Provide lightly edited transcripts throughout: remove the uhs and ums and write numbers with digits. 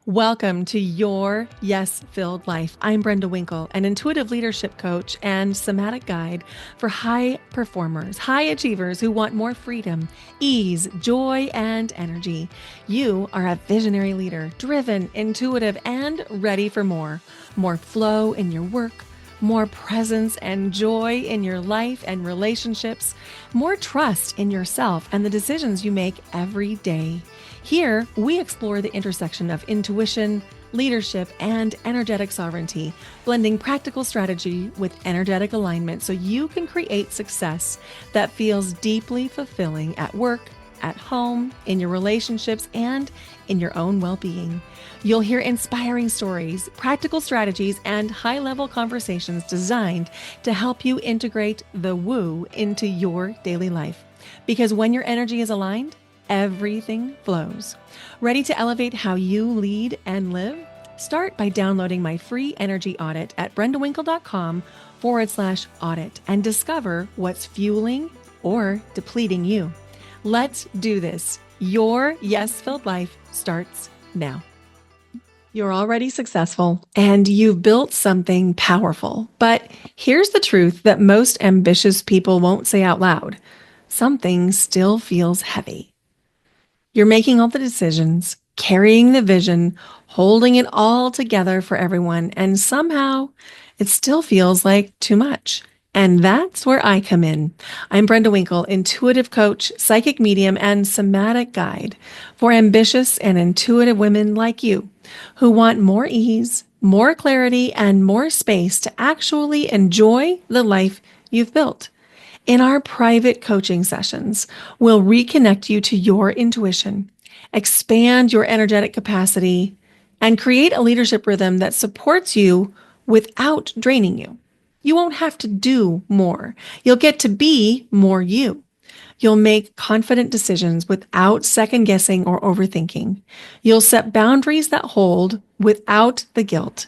Welcome to Your Yes-Filled Life. I'm Brenda Winkle, an intuitive leadership coach and somatic guide for high performers, high achievers who want more freedom, ease, joy, and energy. You are a visionary leader, driven, intuitive, and ready for more. More flow in your work, more presence and joy in your life and relationships, more trust in yourself and the decisions you make every day. Here, we explore the intersection of intuition, leadership, and energetic sovereignty, blending practical strategy with energetic alignment so you can create success that feels deeply fulfilling at work, at home, in your relationships, and in your own well-being. You'll hear inspiring stories, practical strategies, and high-level conversations designed to help you integrate the woo into your daily life. Because when your energy is aligned, everything flows. Ready to elevate how you lead and live? Start by downloading my free energy audit at brendawinkle.com/audit and discover what's fueling or depleting you. Let's do this. Your yes-filled life starts now. You're already successful and you've built something powerful. But here's the truth that most ambitious people won't say out loud. Something still feels heavy. You're making all the decisions, carrying the vision, holding it all together for everyone, and somehow it still feels like too much. And that's where I come in. I'm Brenda Winkle, intuitive coach, psychic medium, and somatic guide for ambitious and intuitive women like you who want more ease, more clarity, and more space to actually enjoy the life you've built. In our private coaching sessions, we'll reconnect you to your intuition, expand your energetic capacity, and create a leadership rhythm that supports you without draining you. You won't have to do more. You'll get to be more you. You'll make confident decisions without second guessing or overthinking. You'll set boundaries that hold without the guilt.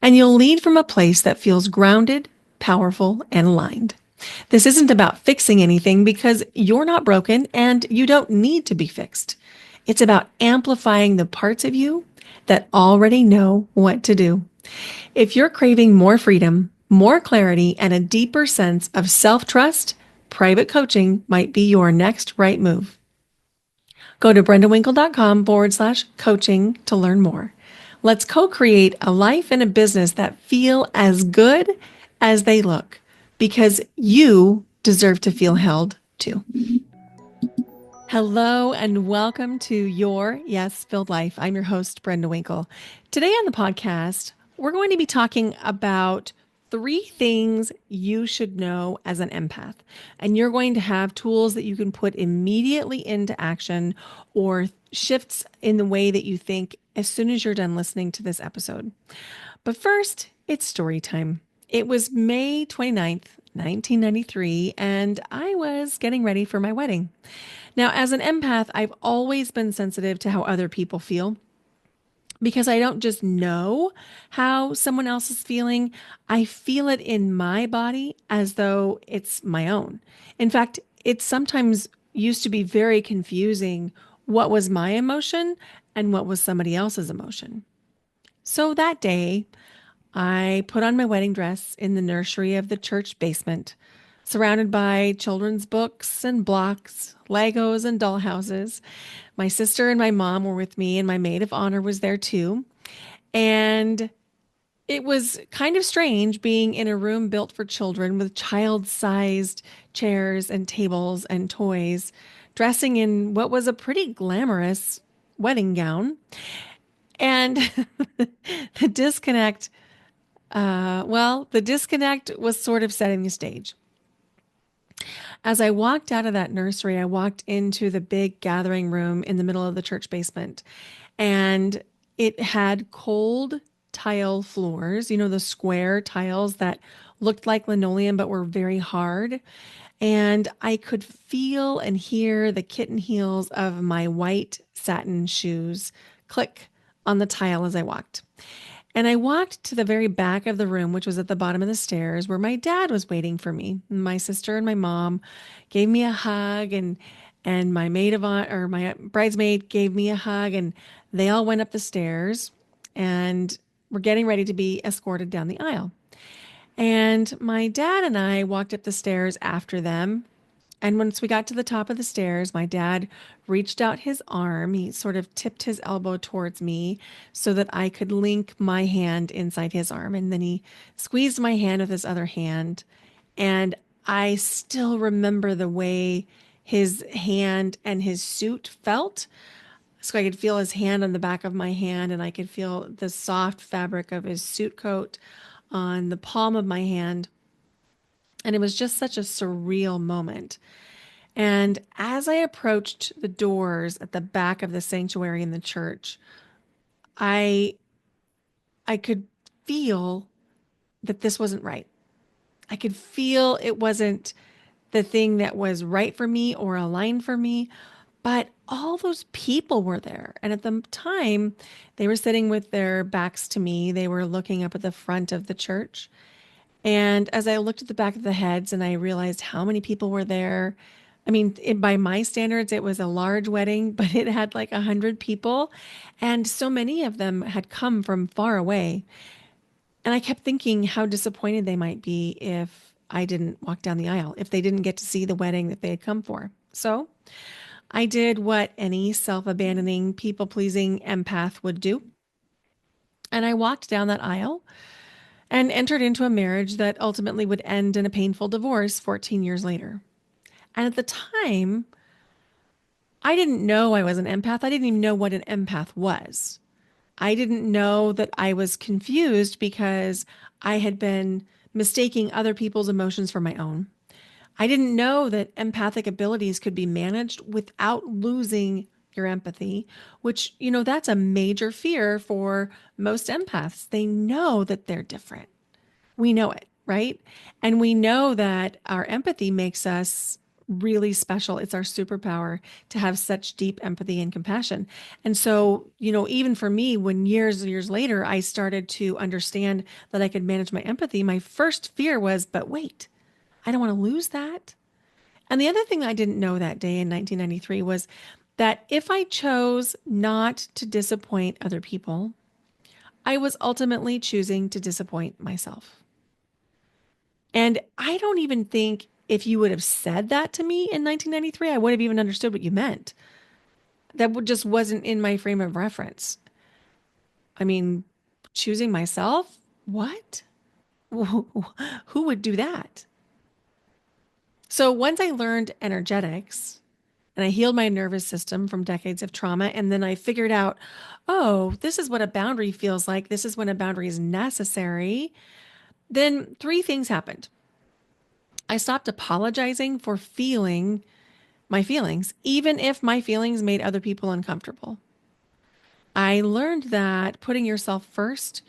And you'll lead from a place that feels grounded, powerful, and aligned. This isn't about fixing anything because you're not broken and you don't need to be fixed. It's about amplifying the parts of you that already know what to do. If you're craving more freedom, more clarity, and a deeper sense of self-trust, private coaching might be your next right move. Go to brendawinkle.com/coaching to learn more. Let's co-create a life and a business that feel as good as they look, because you deserve to feel held too. Hello and welcome to Your Yes-Filled Life. I'm your host, Brenda Winkle. Today on the podcast, we're going to be talking about 3 things you should know as an empath. And you're going to have tools that you can put immediately into action or shifts in the way that you think as soon as you're done listening to this episode. But first, it's story time. It was May 29th, 1993, and I was getting ready for my wedding. Now, as an empath, I've always been sensitive to how other people feel because I don't just know how someone else is feeling, I feel it in my body as though it's my own. In fact, it sometimes used to be very confusing what was my emotion and what was somebody else's emotion. So that day, I put on my wedding dress in the nursery of the church basement, surrounded by children's books and blocks, Legos and dollhouses. My sister and my mom were with me, and my maid of honor was there too. And it was kind of strange being in a room built for children with child-sized chairs and tables and toys, dressing in what was a pretty glamorous wedding gown. And the disconnect the disconnect was sort of setting the stage. As I walked out of that nursery, I walked into the big gathering room in the middle of the church basement, and it had cold tile floors, the square tiles that looked like linoleum but were very hard. And I could feel and hear the kitten heels of my white satin shoes click on the tile as I walked. And I walked to the very back of the room, which was at the bottom of the stairs, where my dad was waiting for me. My sister and my mom gave me a hug, and my maid of honor, or my bridesmaid gave me a hug, and They all went up the stairs and were getting ready to be escorted down the aisle. And my dad and I walked up the stairs after them. And once we got to the top of the stairs, my dad reached out his arm. He sort of tipped his elbow towards me so that I could link my hand inside his arm. And then he squeezed my hand with his other hand. And I still remember the way his hand and his suit felt. So I could feel his hand on the back of my hand, and I could feel the soft fabric of his suit coat on the palm of my hand. And it was just such a surreal moment. And as I approached the doors at the back of the sanctuary in the church, I I could feel that this wasn't right. I could feel it wasn't the thing that was right for me or aligned for me, but all those people were there. And at the time, they were sitting with their backs to me. They were looking up at the front of the church. And as I looked at the back of the heads and I realized how many people were there, I mean, by my standards, it was a large wedding, but it had like 100 people. And so many of them had come from far away. And I kept thinking how disappointed they might be if I didn't walk down the aisle, if they didn't get to see the wedding that they had come for. So I did what any self abandoning, people pleasing empath would do. And I walked down that aisle and entered into a marriage that ultimately would end in a painful divorce 14 years later. And at the time, I didn't know I was an empath. I didn't even know what an empath was. I didn't know that I was confused because I had been mistaking other people's emotions for my own. I didn't know that empathic abilities could be managed without losing your empathy, which, that's a major fear for most empaths. They know that they're different. We know it, right? And we know that our empathy makes us really special. It's our superpower to have such deep empathy and compassion. And so, even for me, when years and years later, I started to understand that I could manage my empathy, my first fear was, but wait, I don't want to lose that. And the other thing I didn't know that day in 1993 was that if I chose not to disappoint other people, I was ultimately choosing to disappoint myself. And I don't even think if you would have said that to me in 1993, I would have even understood what you meant. Just wasn't in my frame of reference. I mean, choosing myself? What? Who would do that? So once I learned energetics and I healed my nervous system from decades of trauma, and then I figured out, oh, this is what a boundary feels like. This is when a boundary is necessary. Then three things happened. I stopped apologizing for feeling my feelings, even if my feelings made other people uncomfortable. I learned that putting yourself first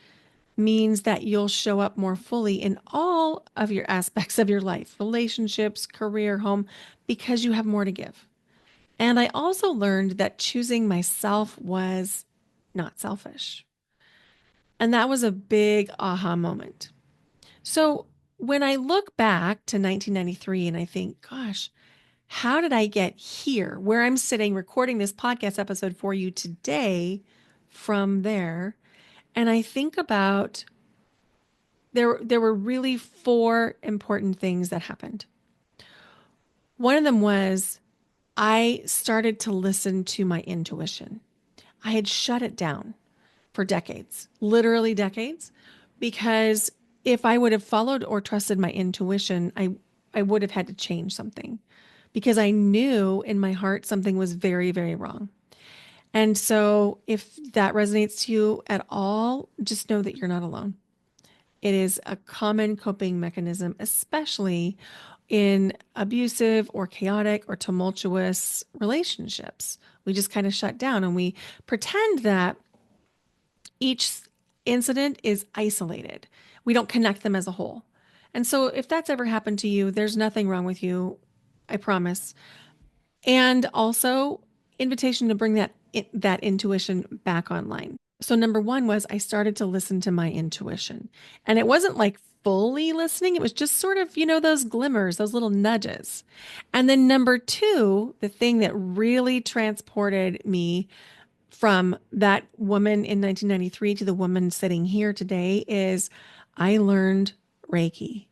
means that you'll show up more fully in all of your aspects of your life, relationships, career, home, because you have more to give. And I also learned that choosing myself was not selfish. And that was a big aha moment. So when I look back to 1993 and I think, gosh, how did I get here where I'm sitting recording this podcast episode for you today from there? And I think about there were really four important things that happened. One of them was I started to listen to my intuition. I had shut it down for decades, literally decades, because if I would have followed or trusted my intuition, I would have had to change something because I knew in my heart something was very, very wrong. And so if that resonates to you at all, just know that you're not alone. It is a common coping mechanism, especially in abusive or chaotic or tumultuous relationships. We just kind of shut down and we pretend that each incident is isolated. We don't connect them as a whole. And so if that's ever happened to you, there's nothing wrong with you, I promise. And also invitation to bring that intuition back online. So number one was I started to listen to my intuition. And it wasn't like fully listening. It was just sort of, those glimmers, those little nudges. And then number two, the thing that really transported me from that woman in 1993 to the woman sitting here today is I learned Reiki.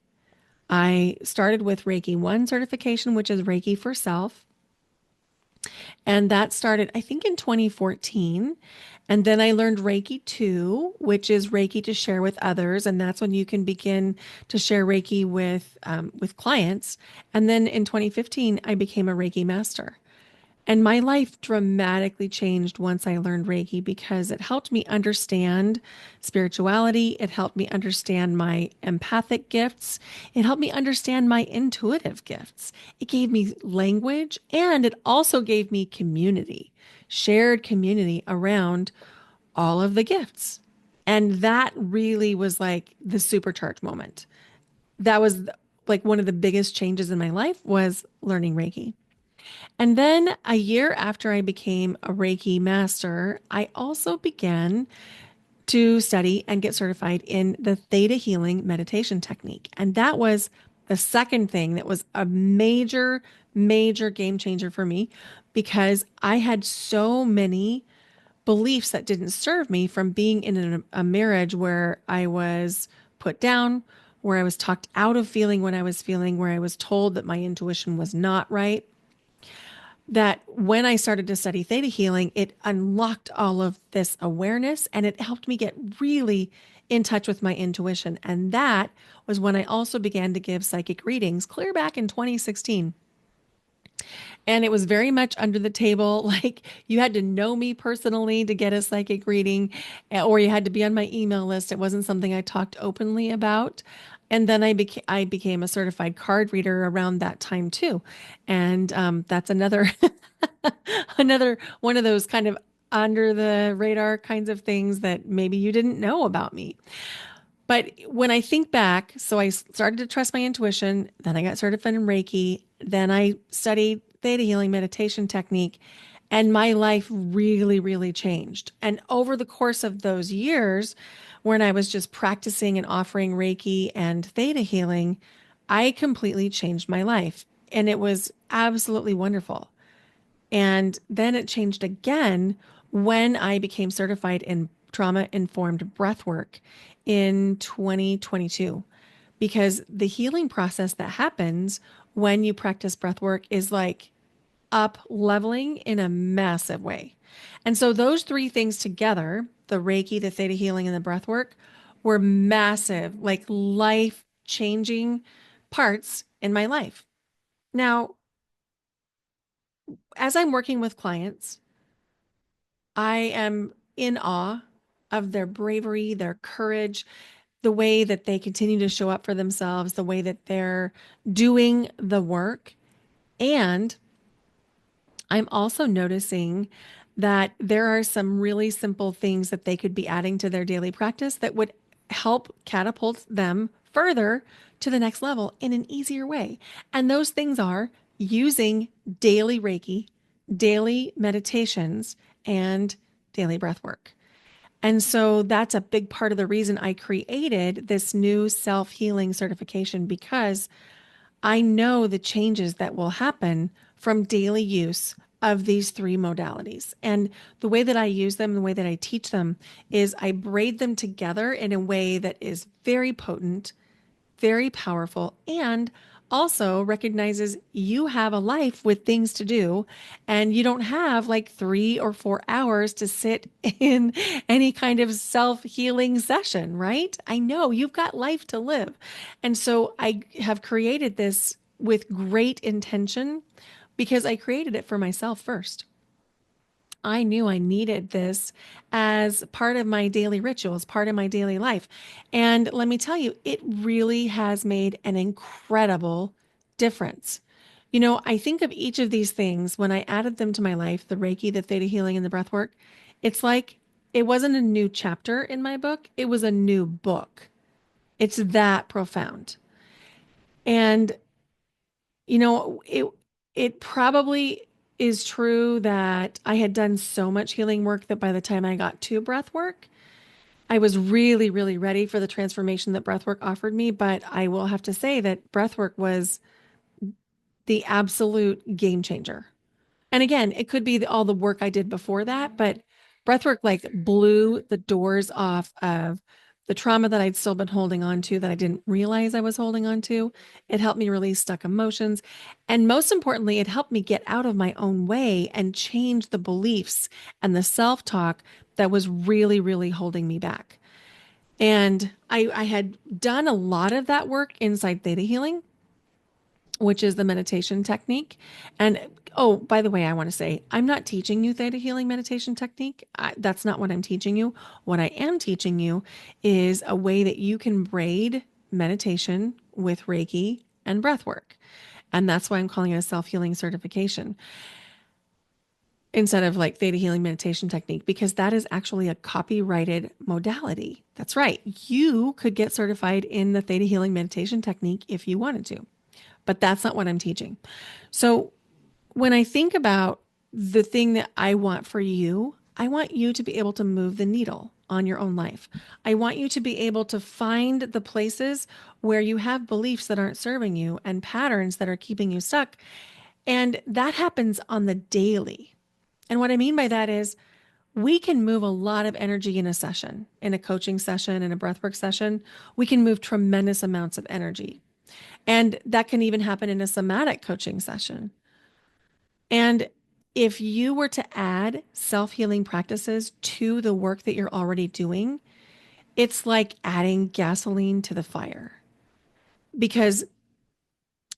I started with Reiki 1 certification, which is Reiki for Self. And that started, I think, in 2014. And then I learned Reiki 2, which is Reiki to share with others. And that's when you can begin to share Reiki with clients. And then in 2015, I became a Reiki master. And my life dramatically changed once I learned Reiki because it helped me understand spirituality. It helped me understand my empathic gifts. It helped me understand my intuitive gifts. It gave me language and it also gave me community, shared community around all of the gifts. And that really was like the supercharge moment. That was like one of the biggest changes in my life was learning Reiki. And then a year after I became a Reiki master, I also began to study and get certified in the theta healing meditation technique. And that was the second thing that was a major, major game changer for me because I had so many beliefs that didn't serve me from being in a marriage where I was put down, where I was talked out of feeling what I was feeling, where I was told that my intuition was not right, that when I started to study theta healing, it unlocked all of this awareness and it helped me get really in touch with my intuition. And that was when I also began to give psychic readings clear back in 2016. And it was very much under the table. Like you had to know me personally to get a psychic reading, or you had to be on my email list. It wasn't something I talked openly about. And then I became a certified card reader around that time too. And that's another another one of those kind of under the radar kinds of things that maybe you didn't know about me. But when I think back, so I started to trust my intuition, then I got certified in Reiki, then I studied theta healing meditation technique, and my life really, really changed. And over the course of those years, when I was just practicing and offering Reiki and theta healing, I completely changed my life. And it was absolutely wonderful. And then it changed again when I became certified in trauma informed breathwork in 2022. Because the healing process that happens when you practice breathwork is like up leveling in a massive way. And so those three things together, the Reiki, the theta healing, and the breathwork, were massive, like life changing parts in my life. Now, as I'm working with clients, I am in awe of their bravery, their courage, the way that they continue to show up for themselves, the way that they're doing the work. And I'm also noticing that there are some really simple things that they could be adding to their daily practice that would help catapult them further to the next level in an easier way. And those things are using daily Reiki, daily meditations, and daily breath work. And so that's a big part of the reason I created this new self healing certification because I know the changes that will happen from daily use of these three modalities. And the way that I use them, the way that I teach them is I braid them together in a way that is very potent, very powerful, and also recognizes you have a life with things to do and you don't have like 3 or 4 hours to sit in any kind of self-healing session, right? I know you've got life to live. And so I have created this with great intention because I created it for myself first. I knew I needed this as part of my daily rituals, part of my daily life. And let me tell you, it really has made an incredible difference. You know, I think of each of these things when I added them to my life, the Reiki, the theta healing, and the breath work. It's like it wasn't a new chapter in my book, it was a new book. It's that profound. And it probably is true that I had done so much healing work that by the time I got to breath work, I was really, really ready for the transformation that breathwork offered me. But I will have to say that breathwork was the absolute game changer. And again, it could be all the work I did before that, but breathwork like blew the doors off of the trauma that I'd still been holding on to that I didn't realize I was holding on to. It helped me release stuck emotions. And most importantly, it helped me get out of my own way and change the beliefs and the self talk that was really, really holding me back. And I had done a lot of that work inside theta healing, which is the meditation technique. And oh, by the way, I want to say I'm not teaching you theta healing meditation technique. That's not what I'm teaching you. What I am teaching you is a way that you can braid meditation with Reiki and breath work. And that's why I'm calling it a self healing certification instead of like theta healing meditation technique, because that is actually a copyrighted modality. That's right. You could get certified in the theta healing meditation technique if you wanted to, but that's not what I'm teaching. So when I think about the thing that I want for you, I want you to be able to move the needle on your own life. I want you to be able to find the places where you have beliefs that aren't serving you and patterns that are keeping you stuck. And that happens on the daily. And what I mean by that is we can move a lot of energy in a session, in a coaching session, in a breathwork session. We can move tremendous amounts of energy. And that can even happen in a somatic coaching session. And if you were to add self healing practices to the work that you're already doing, it's like adding gasoline to the fire because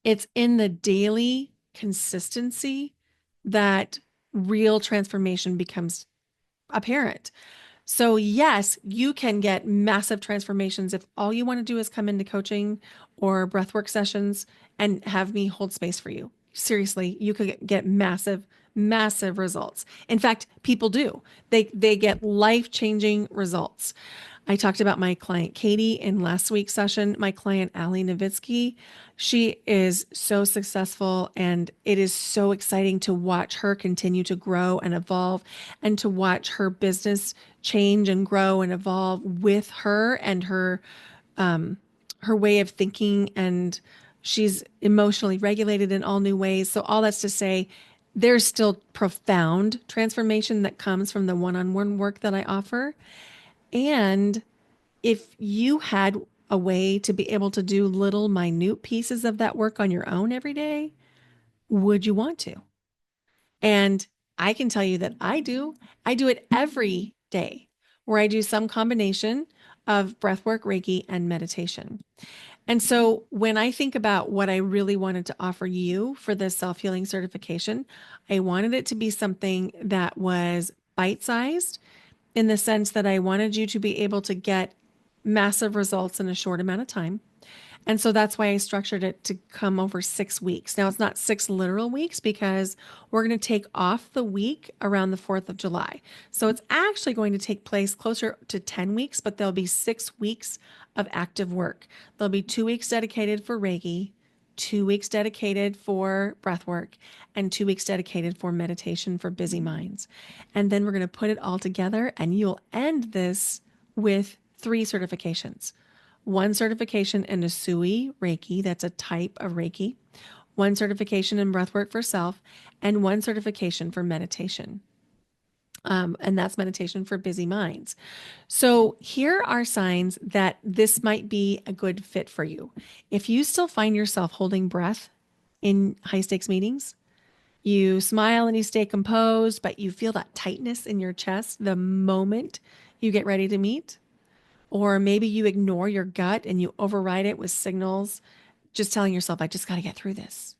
it's in the daily consistency that real transformation becomes apparent. So, yes, you can get massive transformations if all you want to do is come into coaching or breathwork sessions and have me hold space for you. Seriously, you could get massive, massive results. In fact, people do. They get life-changing results. I talked about my client Katie in last week's session. My client Ali Novitsky, she is so successful, and it is so exciting to watch her continue to grow and evolve, and to watch her business change and grow and evolve with her and her way of thinking. And she's emotionally regulated in all new ways. So all that's to say, there's still profound transformation that comes from the one-on-one work that I offer. And if you had a way to be able to do little minute pieces of that work on your own every day, would you want to? And I can tell you that I do. I do it every day where I do some combination of breathwork, Reiki, and meditation. And so when I think about what I really wanted to offer you for this self healing certification, I wanted it to be something that was bite sized in the sense that I wanted you to be able to get massive results in a short amount of time. And so that's why I structured it to come over 6 weeks. Now, it's not 6 literal weeks because we're going to take off the week around the 4th of July. So it's actually going to take place closer to 10 weeks, but there'll be 6 weeks of active work. There'll be 2 weeks dedicated for Reiki, 2 weeks dedicated for breath work, and 2 weeks dedicated for meditation for busy minds. And then we're going to put it all together, and you'll end this with 3 certifications. One certification in Usui Reiki, that's a type of Reiki, one certification in breathwork for self, and one certification for meditation. And that's meditation for busy minds. So here are signs that this might be a good fit for you. If you still find yourself holding breath in high stakes meetings, you smile and you stay composed, but you feel that tightness in your chest the moment you get ready to meet. Or maybe you ignore your gut and you override it with signals, just telling yourself, I just got to get through this.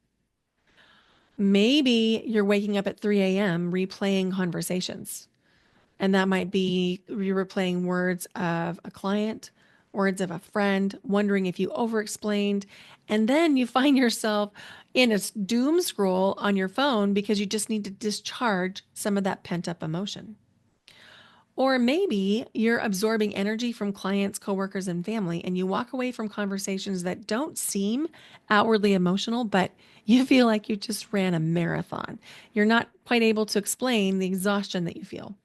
Maybe you're waking up at 3 a.m. replaying conversations. And that might be you're replaying words of a client, words of a friend, wondering if you overexplained. And then you find yourself in a doom scroll on your phone because you just need to discharge some of that pent up emotion. Or maybe you're absorbing energy from clients, coworkers, and family, and you walk away from conversations that don't seem outwardly emotional, but you feel like you just ran a marathon. You're not quite able to explain the exhaustion that you feel.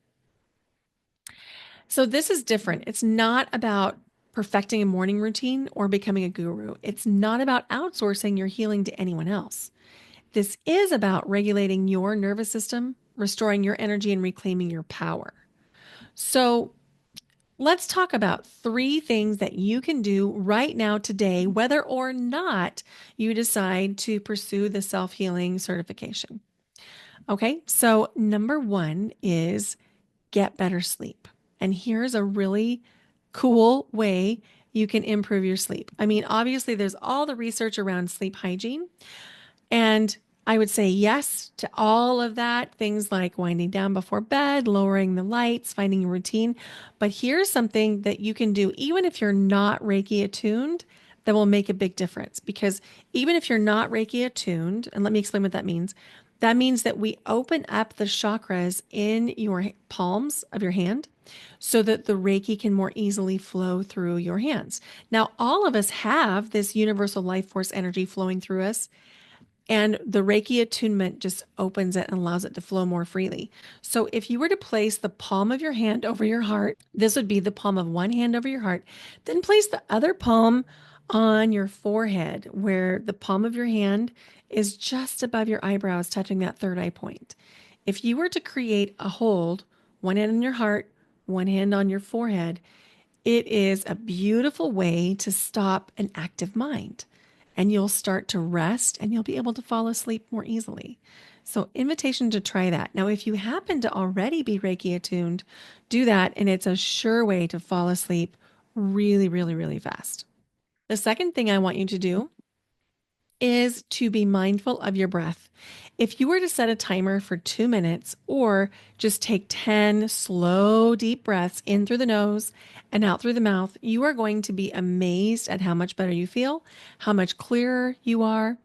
So this is different. It's not about perfecting a morning routine or becoming a guru. It's not about outsourcing your healing to anyone else. This is about regulating your nervous system, restoring your energy, and reclaiming your power. So let's talk about 3 things that you can do right now today, whether or not you decide to pursue the self healing certification. Okay, so number 1 is get better sleep. And here's a really cool way you can improve your sleep. I mean, obviously, there's all the research around sleep hygiene, and I would say yes to all of that. Things like winding down before bed, lowering the lights, finding a routine. But here's something that you can do, even if you're not Reiki attuned, that will make a big difference. Because even if you're not Reiki attuned, and let me explain what that means that we open up the chakras in your palms of your hand so that the Reiki can more easily flow through your hands. Now, all of us have this universal life force energy flowing through us, and the Reiki attunement just opens it and allows it to flow more freely. So if you were to place the palm of your hand over your heart, this would be the palm of one hand over your heart, then place the other palm on your forehead, where the palm of your hand is just above your eyebrows, touching that third eye point. If you were to create a hold, one hand on your heart, one hand on your forehead, it is a beautiful way to stop an active mind, and you'll start to rest and you'll be able to fall asleep more easily. So, invitation to try that. Now, if you happen to already be Reiki attuned, do that, and it's a sure way to fall asleep really, really, really fast. The second thing I want you to do is to be mindful of your breath. If you were to set a timer for 2 minutes, or just take 10 slow, deep breaths in through the nose and out through the mouth, you are going to be amazed at how much better you feel, how much clearer you are,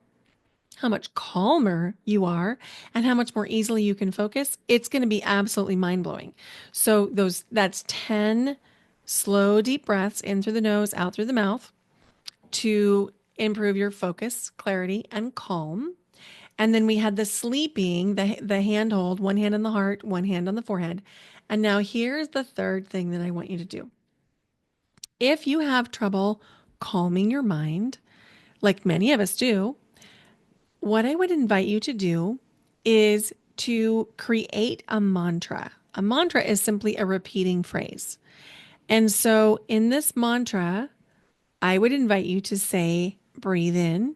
how much calmer you are, and how much more easily you can focus. It's going to be absolutely mind-blowing. So that's 10 slow, deep breaths in through the nose, out through the mouth, to improve your focus, clarity, and calm. And then we had the sleeping, the hand hold, one hand on the heart, one hand on the forehead. And now here's the third thing that I want you to do. If you have trouble calming your mind, like many of us do, what I would invite you to do is to create a mantra. A mantra is simply a repeating phrase. And so in this mantra, I would invite you to say, breathe in,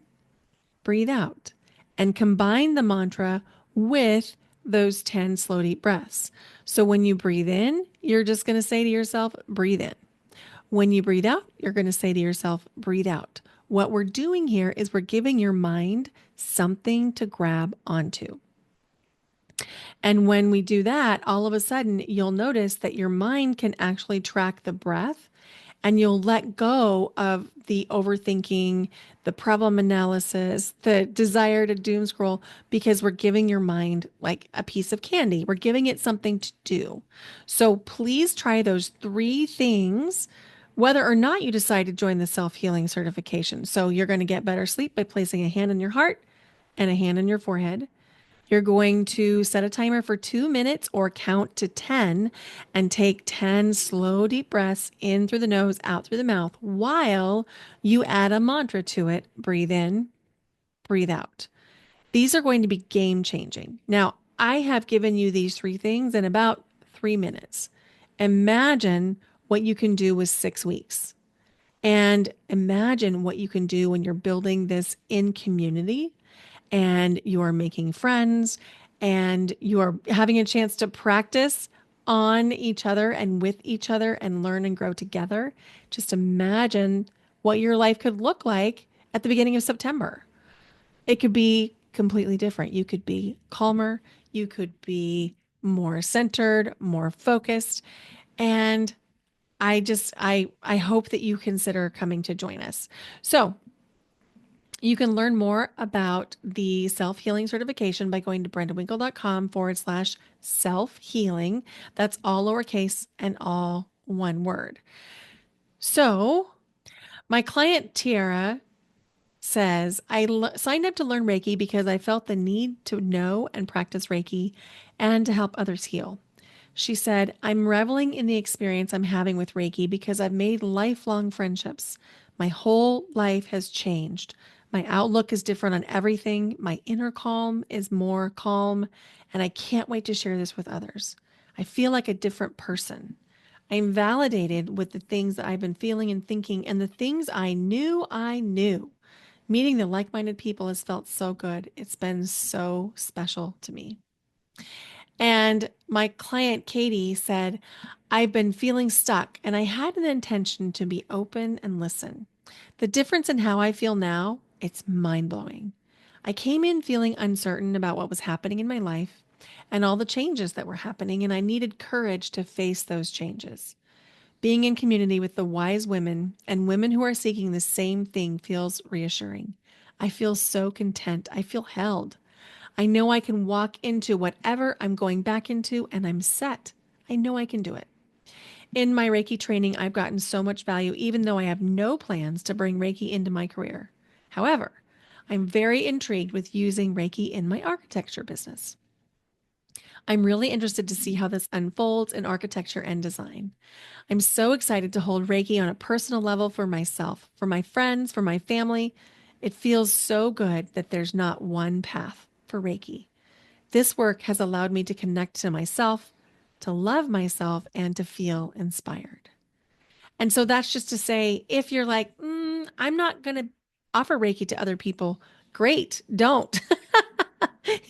breathe out, and combine the mantra with those 10 slow, deep breaths. So when you breathe in, you're just going to say to yourself, breathe in. When you breathe out, you're going to say to yourself, breathe out. What we're doing here is we're giving your mind something to grab onto. And when we do that, all of a sudden, you'll notice that your mind can actually track the breath, and you'll let go of the overthinking, the problem analysis, the desire to doom scroll, because we're giving your mind like a piece of candy. We're giving it something to do. So please try those 3 things, whether or not you decide to join the self healing certification. So you're going to get better sleep by placing a hand on your heart and a hand on your forehead. You're going to set a timer for 2 minutes or count to 10 and take 10 slow, deep breaths in through the nose, out through the mouth, while you add a mantra to it. Breathe in, breathe out. These are going to be game changing. Now, I have given you these 3 things in about 3 minutes. Imagine what you can do with 6 weeks. And imagine what you can do when you're building this in community and you are making friends and you are having a chance to practice on each other and with each other and learn and grow together. Just imagine what your life could look like at the beginning of September. It could be completely different. You could be calmer, you could be more centered, more focused. And I hope that you consider coming to join us. So you can learn more about the self healing certification by going to brendawinkle.com/self healing. That's all lowercase and all one word. So, my client Tiara says, signed up to learn Reiki because I felt the need to know and practice Reiki and to help others heal. She said, I'm reveling in the experience I'm having with Reiki because I've made lifelong friendships. My whole life has changed. My outlook is different on everything. My inner calm is more calm, and I can't wait to share this with others. I feel like a different person. I'm validated with the things that I've been feeling and thinking and the things I knew I knew. Meeting the like minded people has felt so good. It's been so special to me. And my client, Katie, said, I've been feeling stuck and I had an intention to be open and listen. The difference in how I feel now, it's mind blowing. I came in feeling uncertain about what was happening in my life and all the changes that were happening, and I needed courage to face those changes. Being in community with the wise women and women who are seeking the same thing feels reassuring. I feel so content. I feel held. I know I can walk into whatever I'm going back into and I'm set. I know I can do it. In my Reiki training, I've gotten so much value, even though I have no plans to bring Reiki into my career. However, I'm very intrigued with using Reiki in my architecture business. I'm really interested to see how this unfolds in architecture and design. I'm so excited to hold Reiki on a personal level for myself, for my friends, for my family. It feels so good that there's not one path for Reiki. This work has allowed me to connect to myself, to love myself, and to feel inspired. And so that's just to say, if you're like, I'm not going to offer Reiki to other people, great, don't.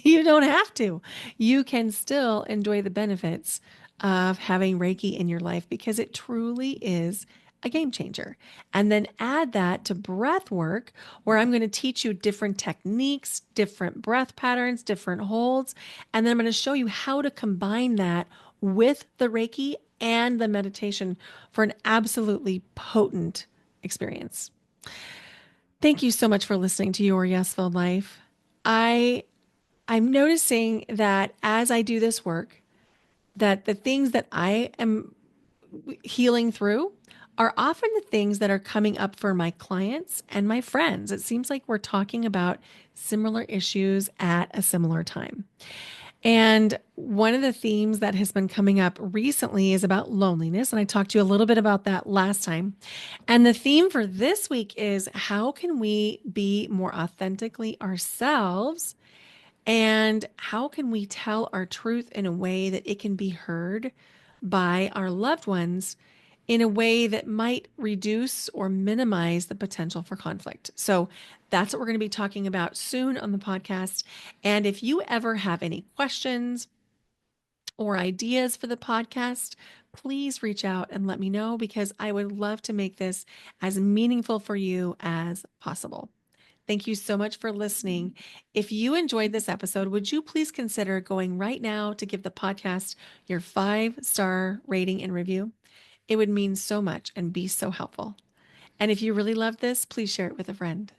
You don't have to. You can still enjoy the benefits of having Reiki in your life because it truly is a game changer. And then add that to breath work, where I'm going to teach you different techniques, different breath patterns, different holds. And then I'm going to show you how to combine that with the Reiki and the meditation for an absolutely potent experience. Thank you so much for listening to Your Yes Filled Life. I I'm noticing that as I do this work, that the things that I am healing through are often the things that are coming up for my clients and my friends. It seems like we're talking about similar issues at a similar time. And one of the themes that has been coming up recently is about loneliness. And I talked to you a little bit about that last time. And the theme for this week is how can we be more authentically ourselves, and how can we tell our truth in a way that it can be heard by our loved ones in a way that might reduce or minimize the potential for conflict? So that's what we're going to be talking about soon on the podcast. And if you ever have any questions or ideas for the podcast, please reach out and let me know because I would love to make this as meaningful for you as possible. Thank you so much for listening. If you enjoyed this episode, would you please consider going right now to give the podcast your 5-star rating and review? It would mean so much and be so helpful. And if you really love this, please share it with a friend.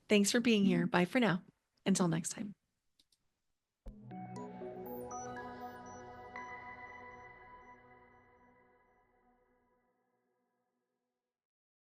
Thanks for being here. Bye for now. Until next time.